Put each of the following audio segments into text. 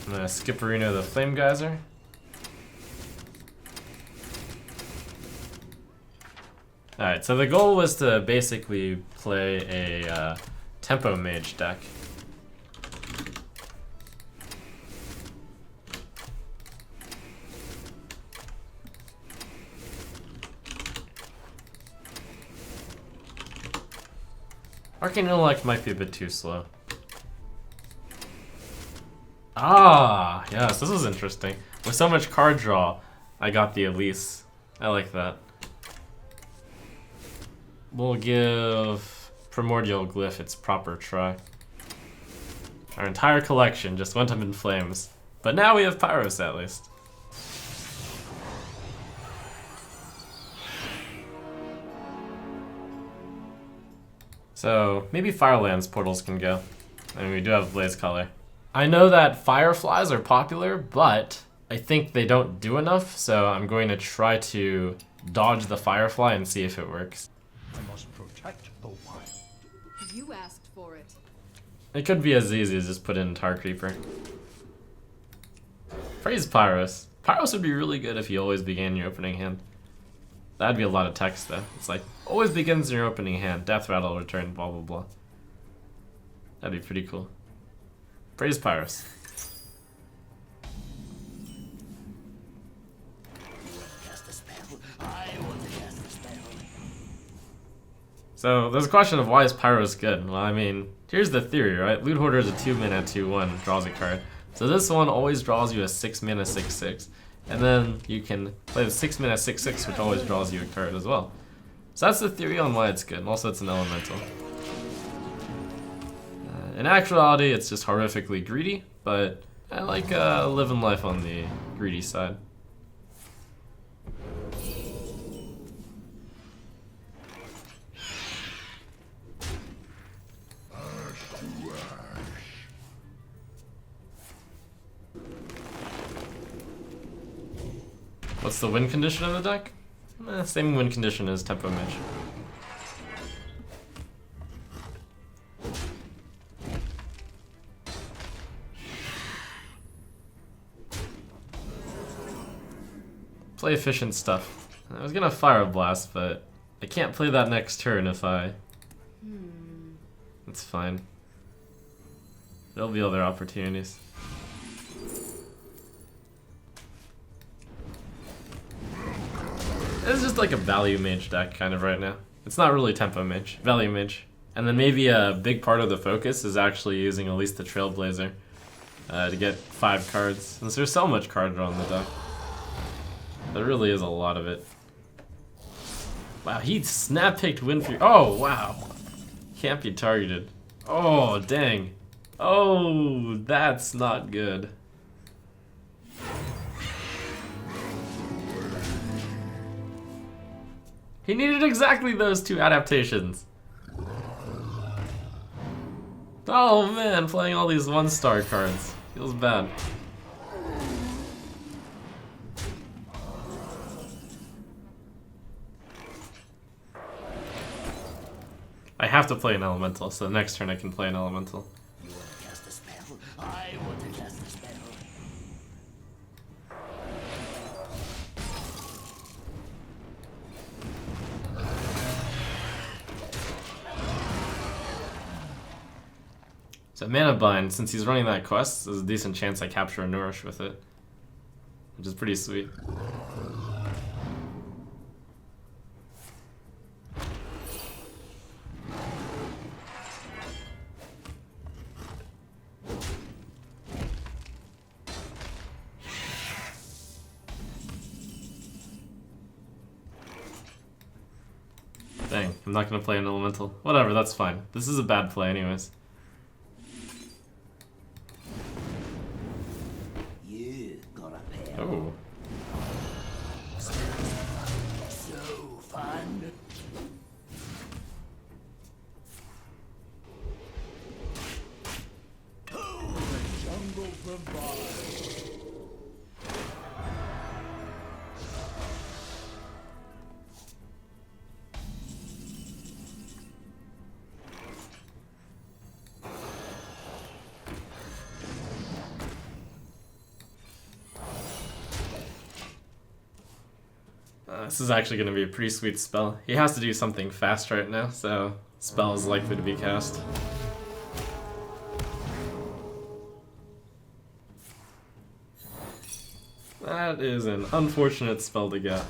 I'm gonna skip Arena the Flame Geyser. Alright, so the goal was to basically play a Tempo Mage deck. Arcane Intellect might be a bit too slow. Ah, yes, this is interesting. With so much card draw, I got the Elise. I like that. We'll give Primordial Glyph its proper try. Our entire collection just went up in flames. But now we have Pyros at least. So maybe Firelands portals can go. I mean, we do have Blaze Color. I know that Fireflies are popular, but I think they don't do enough, so I'm going to try to dodge the Firefly and see if it works. I must protect the wild. You asked for it. It could be as easy as just put in Tar Creeper. Praise Pyros. Pyros would be really good if you always began your opening hand. That'd be a lot of text though. It's like, always begins in your opening hand. Death Rattle return, blah blah blah. That'd be pretty cool. Praise Pyros. So there's a question of why is Pyros good? Well, I mean, here's the theory, right? Loot Hoarder is a 2-mana 2/1, draws a card. So this one always draws you a 6-mana 6/6. And then you can play the 6-mana 6/6, which always draws you a card as well. So that's the theory on why it's good. And also it's an elemental. In actuality, it's just horrifically greedy, but I like living life on the greedy side. What's the win condition of the deck? Same win condition as Tempo Mage. Play efficient stuff. I was gonna Fire Blast, but I can't play that next turn if I... It's fine. There'll be other opportunities. It's just like a value mage deck kind of right now. It's not really Tempo Mage, value mage. And then maybe a big part of the focus is actually using at least the Trailblazer to get 5 cards. Since there's so much card draw in the deck. There really is a lot of it. Wow, he snap-picked Windfury. Oh, wow. Can't be targeted. Oh, dang. Oh, that's not good. He needed exactly those 2 adaptations. Oh man, playing all these 1-star cards. Feels bad. I have to play an elemental, so next turn I can play an elemental. You want to cast a spell? I want to cast a spell. So Mana Bind, since he's running that quest, there's a decent chance I capture a Nourish with it. Which is pretty sweet. Dang, I'm not gonna play an elemental. Whatever, that's fine. This is a bad play anyways. You got a pair. Oh. So fun. The jungle provides. This is actually going to be a pretty sweet spell. He has to do something fast right now, so spell is likely to be cast. That is an unfortunate spell to get.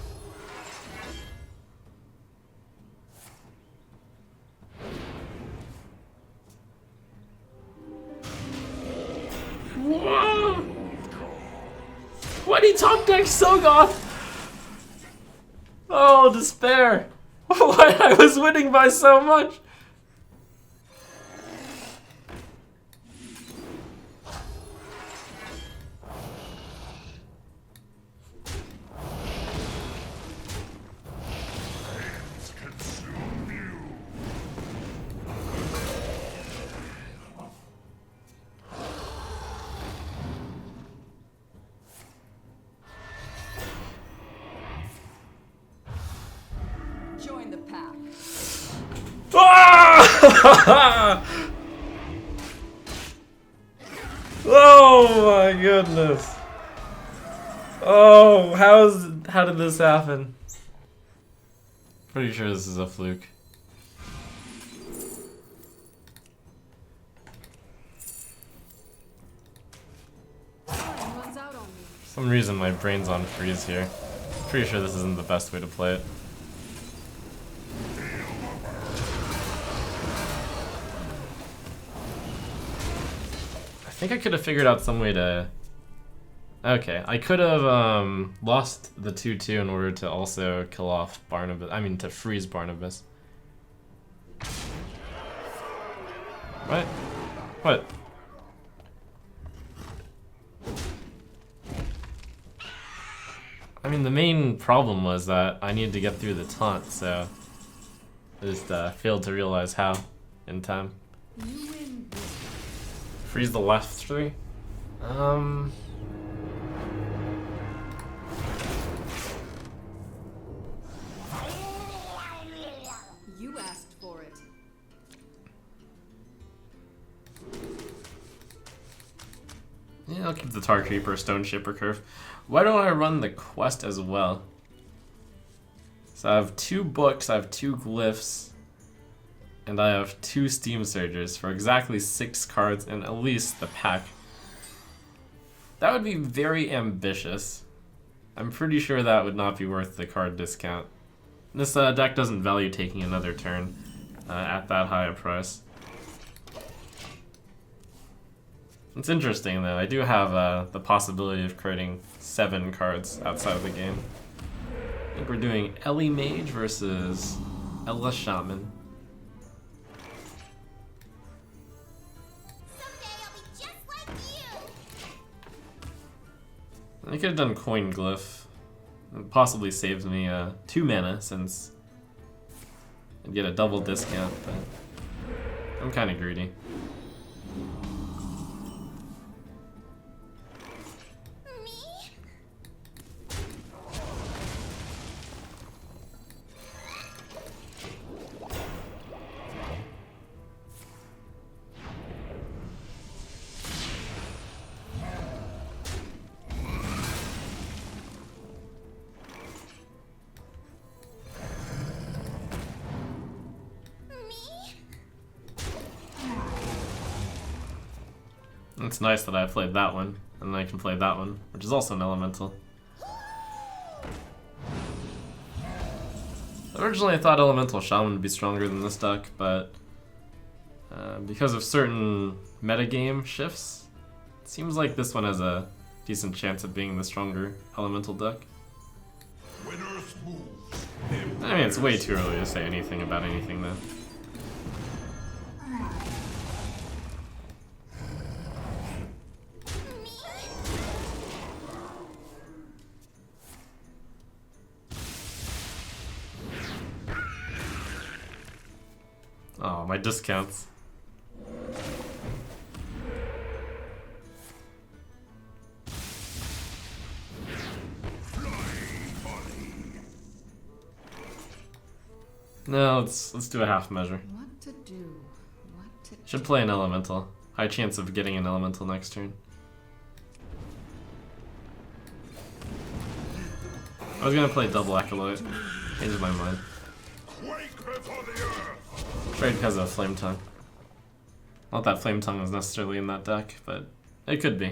Whoa! Why did he top deck Sogoth? Oh, despair! Why, I was winning by so much! Join the pack. Ah! Oh my goodness. Oh, how did this happen? Pretty sure this is a fluke. Runs out on me. For some reason my brain's on freeze here. Pretty sure this isn't the best way to play it. I think I could have figured out some way to... Okay, I could have lost the 2-2 in order to also kill off Barnabas. I mean, to freeze Barnabas. What? What? I mean, the main problem was that I needed to get through the taunt, so I just failed to realize how in time. You win. Freeze the left 3? You asked for it. Yeah, I'll keep the Tar Creeper, Stone Shaper Curve. Why don't I run the quest as well? So I have 2 books, I have 2 glyphs, and I have 2 Steam Surgers for exactly 6 cards and at least the pack. That would be very ambitious. I'm pretty sure that would not be worth the card discount. This deck doesn't value taking another turn at that high a price. It's interesting though, I do have the possibility of creating 7 cards outside of the game. I think we're doing Elemage versus Eleshaman. I could have done Coin Glyph. It possibly saves me 2 mana since I'd get a double discount, but I'm kind of greedy. It's nice that I played that one, and then I can play that one, which is also an elemental. Originally I thought Elemental Shaman would be stronger than this deck, but because of certain metagame shifts, it seems like this one has a decent chance of being the stronger elemental deck. I mean, it's way too early to say anything about anything though. Oh, my discounts. No, let's do a half measure. What to do? What to Should play an elemental. High chance of getting an elemental next turn. I was gonna play double acolyte. Changed my mind. Trade because of Flame Tongue. Not that Flame Tongue was necessarily in that deck, but it could be.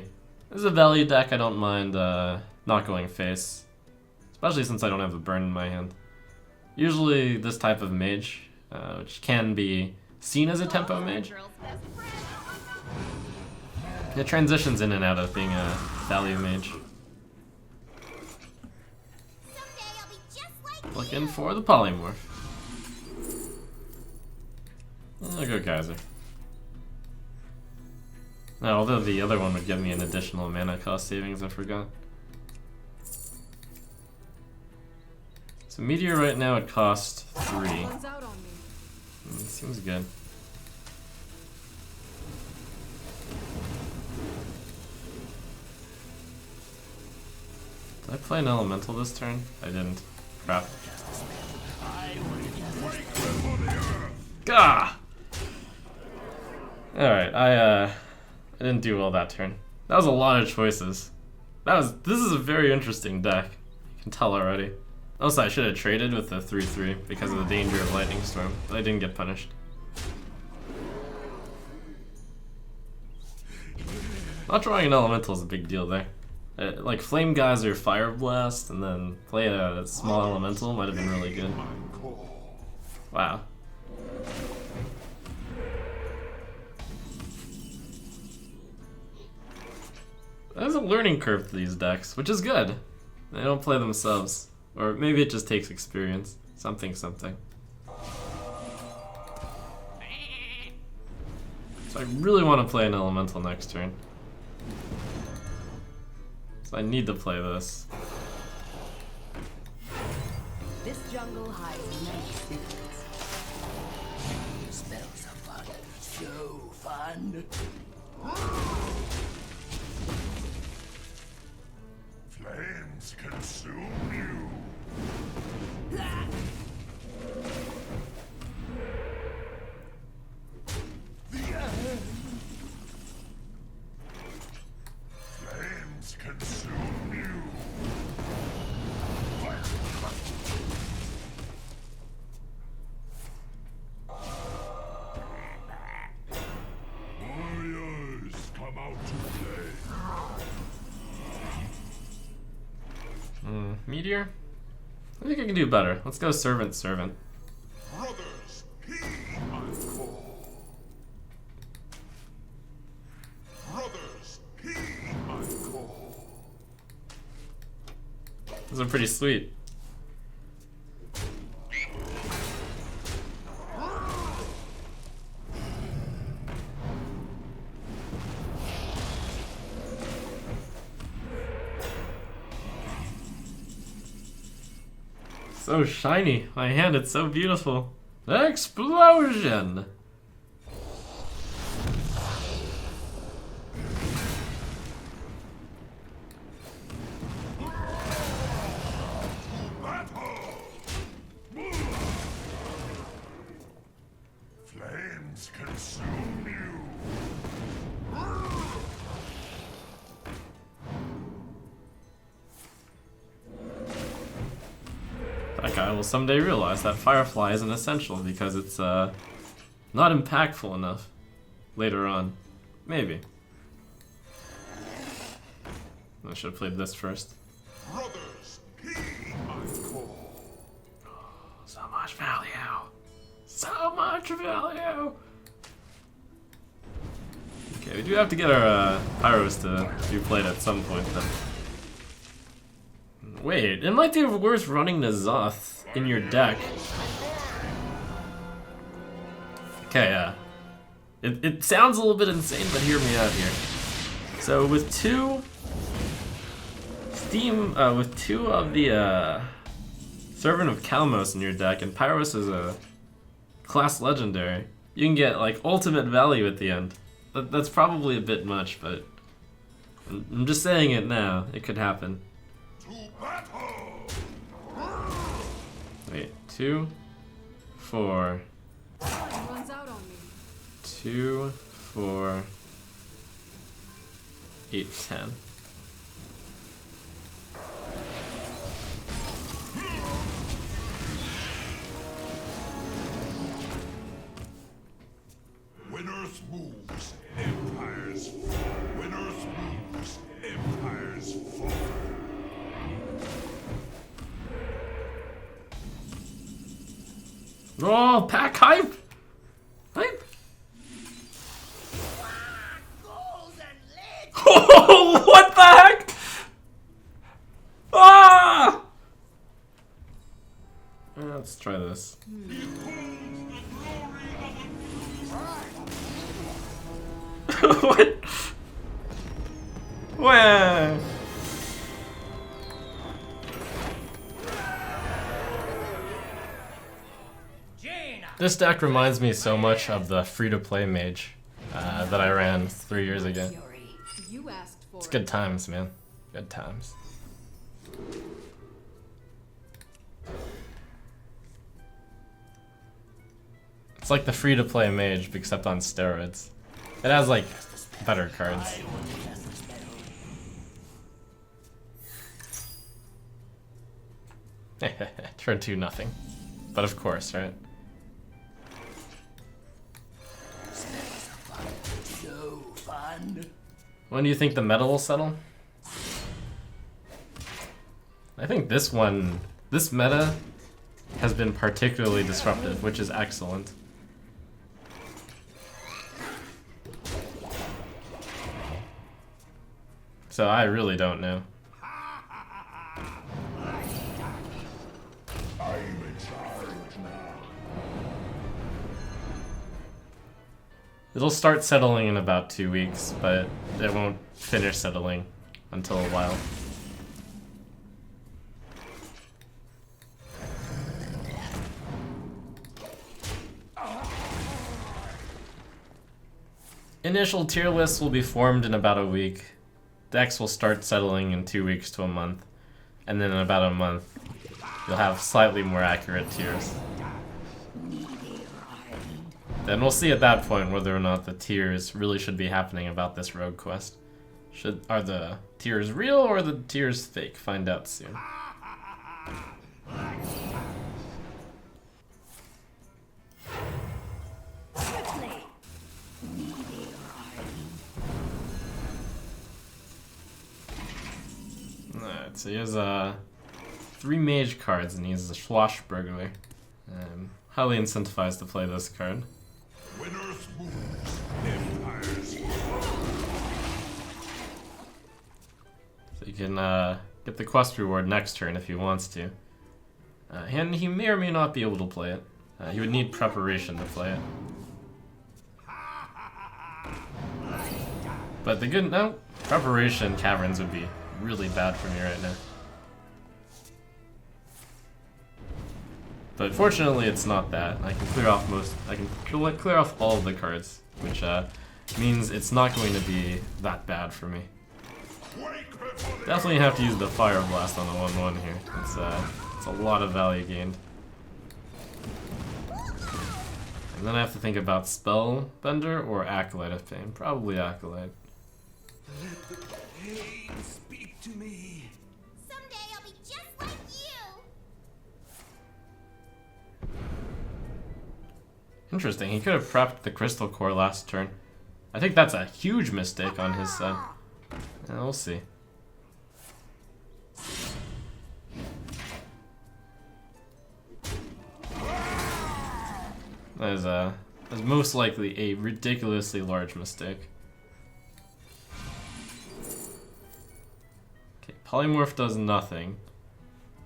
This is a value deck. I don't mind not going face, especially since I don't have a burn in my hand. Usually this type of mage, which can be seen as a tempo mage, it transitions in and out of being a value mage. Looking for the polymorph. I'll go Geyser. No, although the other one would give me an additional mana cost savings, I forgot. So Meteor right now it costs 3. Seems good. Did I play an elemental this turn? I didn't. Crap. Gah! Alright, I didn't do well that turn. That was a lot of choices. This is a very interesting deck. You can tell already. Also, I should have traded with the 3/3 because of the danger of Lightning Storm, but I didn't get punished. Not drawing an elemental is a big deal there. Like Flame Geyser, Fire Blast, and then play a small elemental might have been really good. Wow. There's a learning curve to these decks, which is good. They don't play themselves. Or maybe it just takes experience. Something. So I really want to play an elemental next turn. So I need to play this. This jungle hides many secrets. Smells of fun. So fun. Flames consume you. Flames consume you. Warriors, come out to play. Meteor? I think I can do better. Let's go Servant. Brothers, heed my call. Brothers, heed my call. Those are pretty sweet. So shiny. My hand, it's so beautiful. Explosion! Flames consume you. That guy will someday realize that Firefly isn't essential because it's not impactful enough later on. Maybe. I should have played this first. Brothers, heed my call. So much value. So much value. Okay, we do have to get our Pyros to be played at some point then. Wait, it might be worth running N'Zoth in your deck. Okay, it sounds a little bit insane, but hear me out here. So with two of the Servant of Kalmos in your deck, and Pyros is a class legendary, you can get like ultimate value at the end. That's probably a bit much, but I'm just saying it now. It could happen. Wait, 2, 4. Runs out on me. 2, 4, 8, 10. moves, empires fall. When Earth moves, empires fall. Oh, pack hype! Hype! Oh, what the heck? Ah! Let's try this. What? Wah. This deck reminds me so much of the free-to-play mage that I ran 3 years ago. You asked for It's good times, man. Good times. It's like the free-to-play mage, except on steroids. It has, like, better cards. Turn 2 nothing. But of course, right? So fun. When do you think the meta will settle? I think this meta has been particularly disruptive, which is excellent. So I really don't know. I'm in charge now. It'll start settling in about 2 weeks, but it won't finish settling until a while. Initial tier lists will be formed in about a week. Decks will start settling in 2 weeks to a month, and then in about a month, you'll have slightly more accurate tiers. Then we'll see at that point whether or not the tiers really should be happening about this rogue quest. Are the tiers real or are the tiers fake? Find out soon. Alright, so he has 3 mage cards and he's a swashbuckler. Highly incentivized to play this card. When Earth moves, empires fall. So you can get the quest reward next turn if he wants to. And he may or may not be able to play it. He would need preparation to play it. But the good no, preparation caverns would be really bad for me right now. But fortunately, it's not that. I can clear off clear off all of the cards, which means it's not going to be that bad for me. Definitely have to use the Fire Blast on the 1/1 here. It's a lot of value gained. And then I have to think about Spellbender or Acolyte of Pain. Probably Acolyte. Let the pain speak to me. Someday I'll be just like you. Interesting, he could have prepped the Crystal Core last turn. I think that's a huge mistake on his side. We'll see. That is most likely a ridiculously large mistake. Okay, Polymorph does nothing.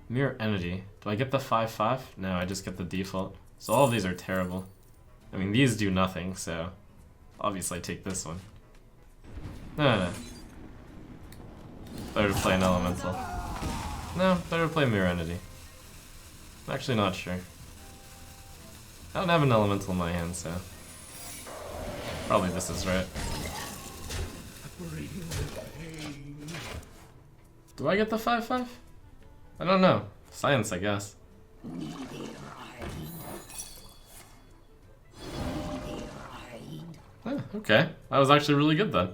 Mirror Entity. Do I get the 5/5? No, I just get the default. So all of these are terrible. I mean, these do nothing, so obviously I take this one. No. Better to play an Elemental. No, better to play Mirror Entity. I'm actually not sure. I don't have an Elemental in my hand, so probably this is right. Do I get the 5/5? I don't know. Science, I guess. Oh, okay. That was actually really good then.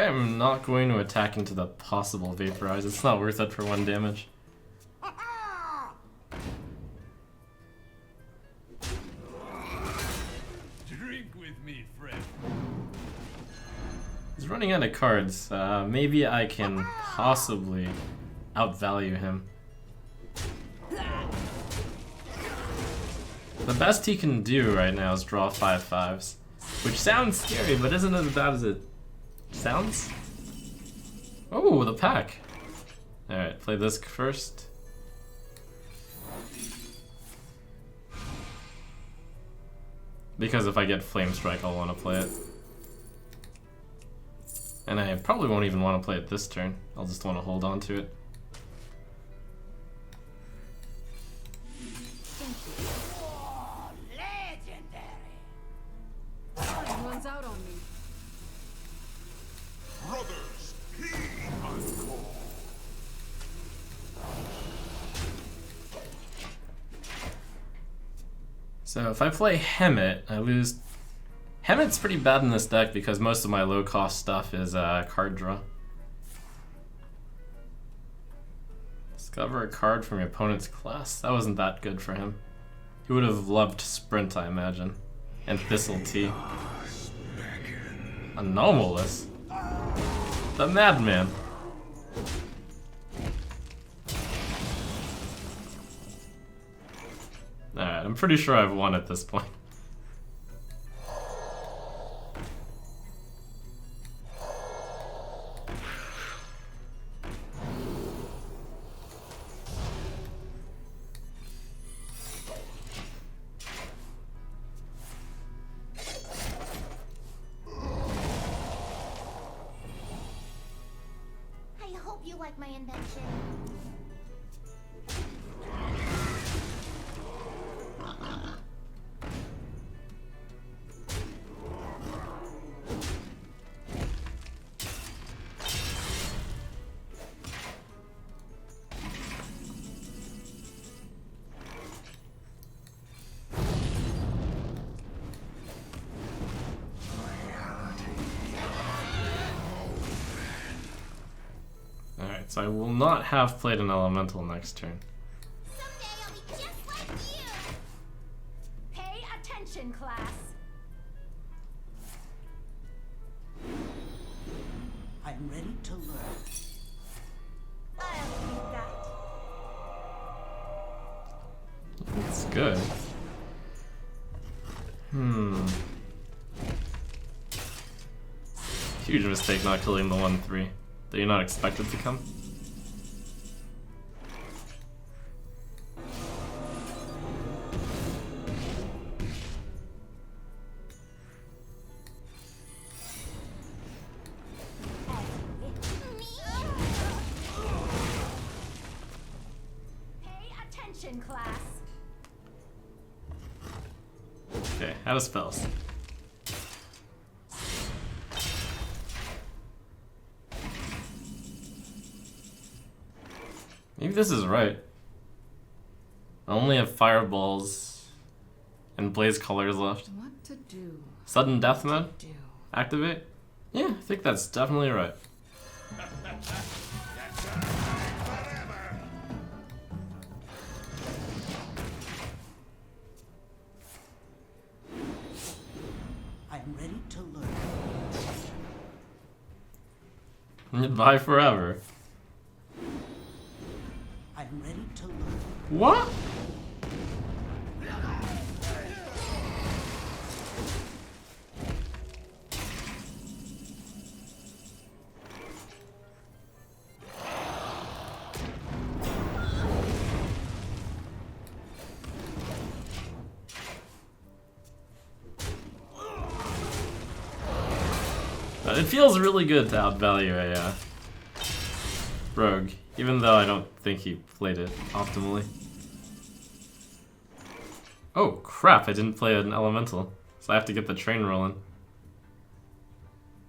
am not going to attack into the possible Vaporize. It's not worth it for 1 damage. Drink with me, friend. He's running out of cards. Maybe I can possibly outvalue him. The best he can do right now is draw 5/5s, which sounds scary, but isn't as bad as it sounds. Oh, the pack. Alright, play this first. Because if I get Flame Strike, I'll want to play it. And I probably won't even want to play it this turn. I'll just want to hold on to it. Oh, legendary. Time runs out on me. Brothers, heed my call. So if I play Hemet, I lose. Hemet's pretty bad in this deck because most of my low cost stuff is card draw. Discover a card from your opponent's class. That wasn't that good for him. He would have loved Sprint, I imagine. And Thistle Tea. Anomalous. The Madman. Alright, I'm pretty sure I've won at this point. I hope you like my invention. Alright, so I will not have played an elemental next turn. Someday I'll be just like you. Pay attention, class. I'm ready to learn. I'll need that. It's good. Huge mistake not killing the 1/3. That you're not expected to come. Pay attention, class. Okay, out of spells. Maybe this is right. I only have fireballs and blaze colors left. What to do? Sudden death mode? Do. Activate? Yeah, I think that's definitely right. I'm ready to learn. Bye forever. I'm ready to learn. What? It feels really good to outvalue a rogue, even though I don't think he played it optimally. Oh crap, I didn't play an elemental, so I have to get the train rolling.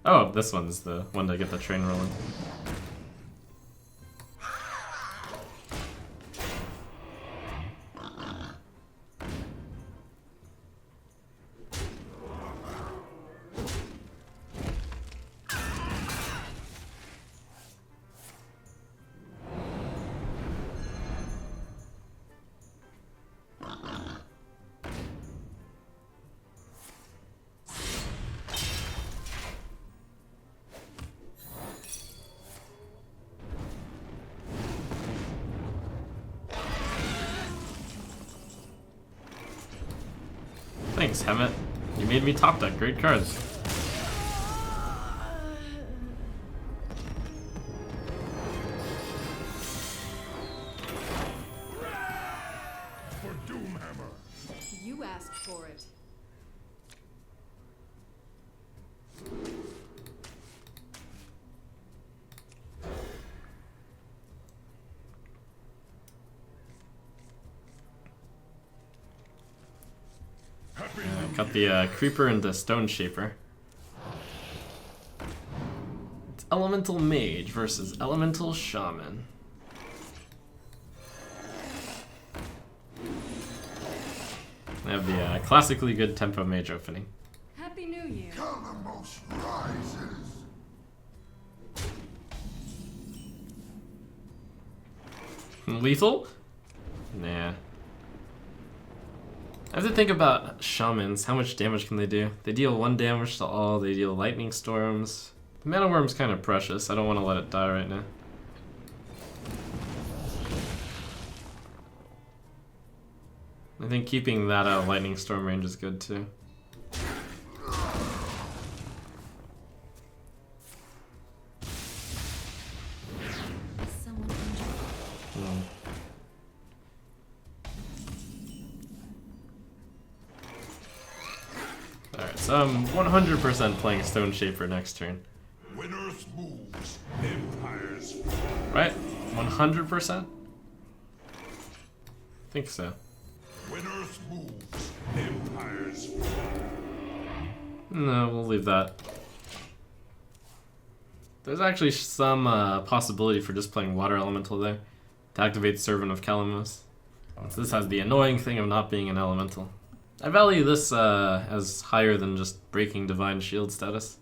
Oh, this one's the one to get the train rolling. Thanks, Hemet. You made me top deck. Great cards. For Doomhammer. You asked for it. Got the Creeper into Stone Shaper. It's Elemental Mage versus Elemental Shaman. I have the classically good Tempo Mage opening. Happy New Year. Calamos rises. Lethal? Nah. I have to think about Shamans. How much damage can they do? They deal 1 damage to all, they deal Lightning Storms. The Mana Worm's kind of precious. I don't want to let it die right now. I think keeping that out of Lightning Storm range is good too. Someone injured. Alright, so I'm 100% playing Stone Shaper next turn. When Earth moves, empires fall. Right? 100%? Think so. When Earth moves, empires fall. No, we'll leave that. There's actually some possibility for just playing Water Elemental there to activate Servant of Calamos. So this has the annoying thing of not being an Elemental. I value this as higher than just breaking Divine Shield status.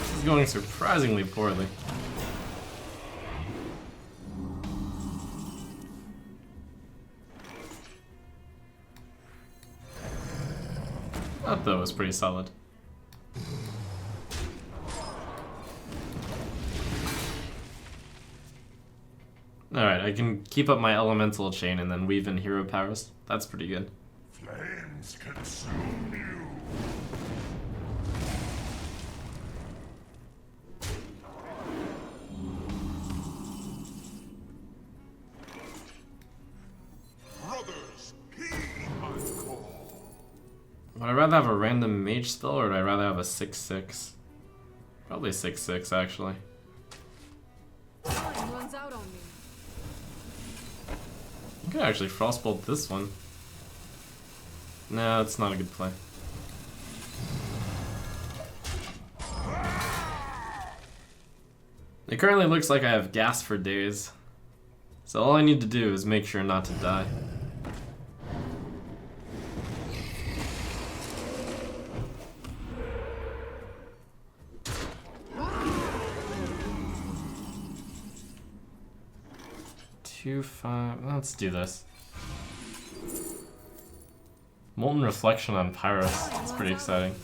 This is going surprisingly poorly. That though was pretty solid. Alright, I can keep up my elemental chain and then weave in hero powers. That's pretty good. Flames consume you. Brothers, heed my call. Would I rather have a random mage spell or would I rather have a 6/6? Probably 6/6 actually. Time runs out on me. I could actually frostbolt this one. No, it's not a good play. It currently looks like I have gas for days. So all I need to do is make sure not to die. Two, 5, let's do this. Molten Reflection on Pyrus, that's pretty exciting.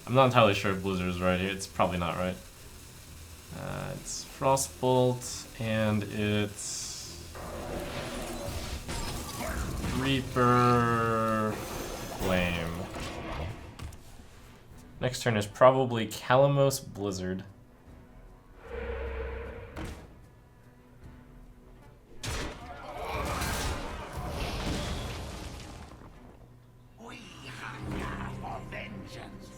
I'm not entirely sure if Blizzard is right here, it's probably not right. It's Frostbolt, and it's Reaper Flame. Next turn is probably Calamos Blizzard. We hunger for vengeance.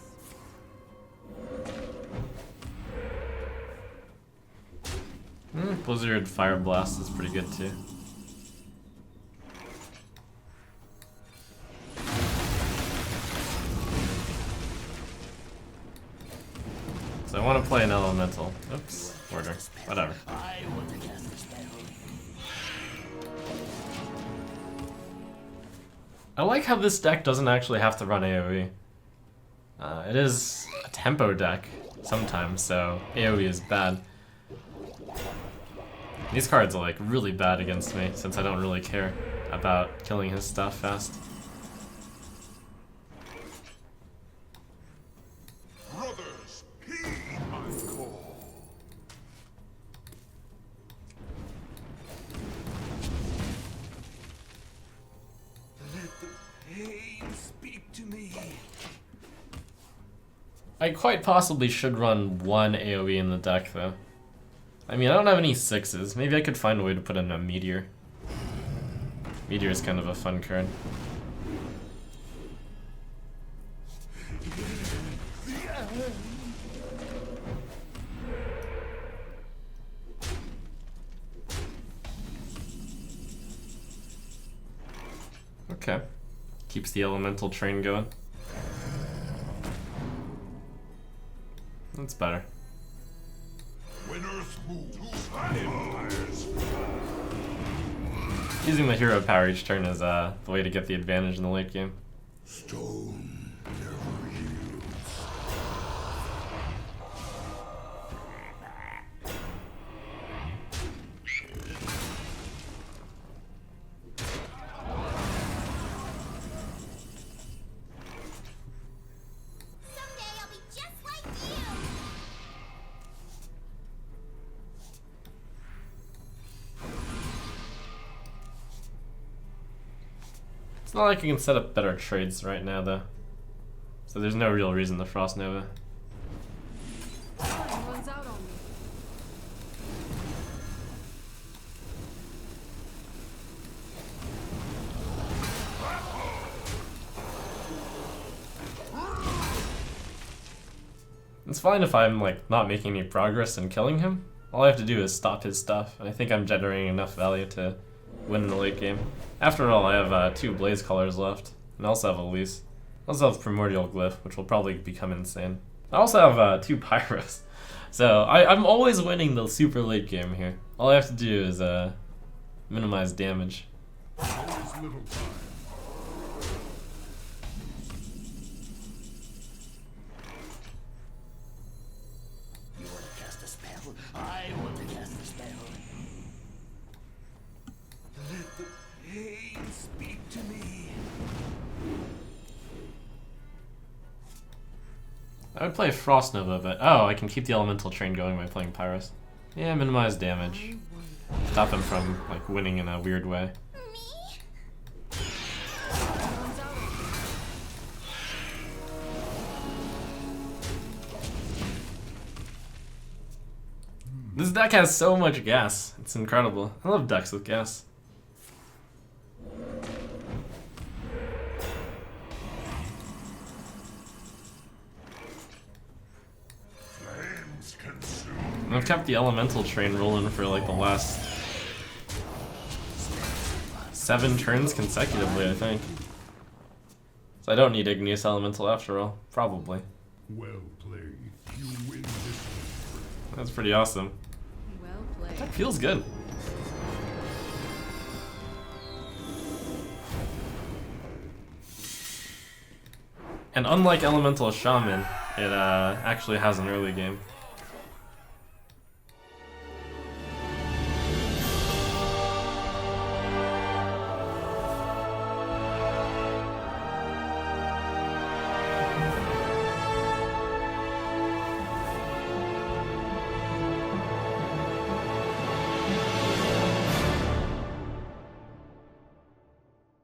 Blizzard Fire Blast is pretty good too. So I want to play an elemental. Oops, order. Whatever. I want to cast a spell. I like how this deck doesn't actually have to run AoE. It is a tempo deck sometimes, so AoE is bad. These cards are like really bad against me since I don't really care about killing his stuff fast. Brothers, heed my call. Let the pain speak to me. I quite possibly should run one AoE in the deck though. I mean, I don't have any 6s. Maybe I could find a way to put in a Meteor. Meteor is kind of a fun card. Okay. Keeps the elemental train going. That's better. When Earth moves, empires. Using the hero power each turn is the way to get the advantage in the late game. Stone never yields. Someday I'll be just like you. It's not like I can set up better trades right now though. So there's no real reason to Frost Nova. Time runs out on me. It's fine if I'm like not making any progress in killing him. All I have to do is stop his stuff, and I think I'm generating enough value to win in the late game. After all, I have 2 Blaze Colors left, and I also have Elise. I also have Primordial Glyph, which will probably become insane. I also have 2 Pyros. So I'm always winning the super late game here. All I have to do is minimize damage. There is little time. You want to cast a spell? I want to cast a spell. Let the pain speak to me. I would play Frost Nova, but oh, I can keep the elemental train going by playing Pyros. Yeah, minimize damage. Stop him from like winning in a weird way. Me? Runs out on me. This deck has so much gas. It's incredible. I love decks with gas. Flames consume. I've kept the elemental train rolling for like the last 7 turns consecutively, I think. So I don't need Igneous Elemental after all. Probably. Well played. You win this one. That's pretty awesome. Well played. That feels good. And unlike Elemental Shaman, it actually has an early game.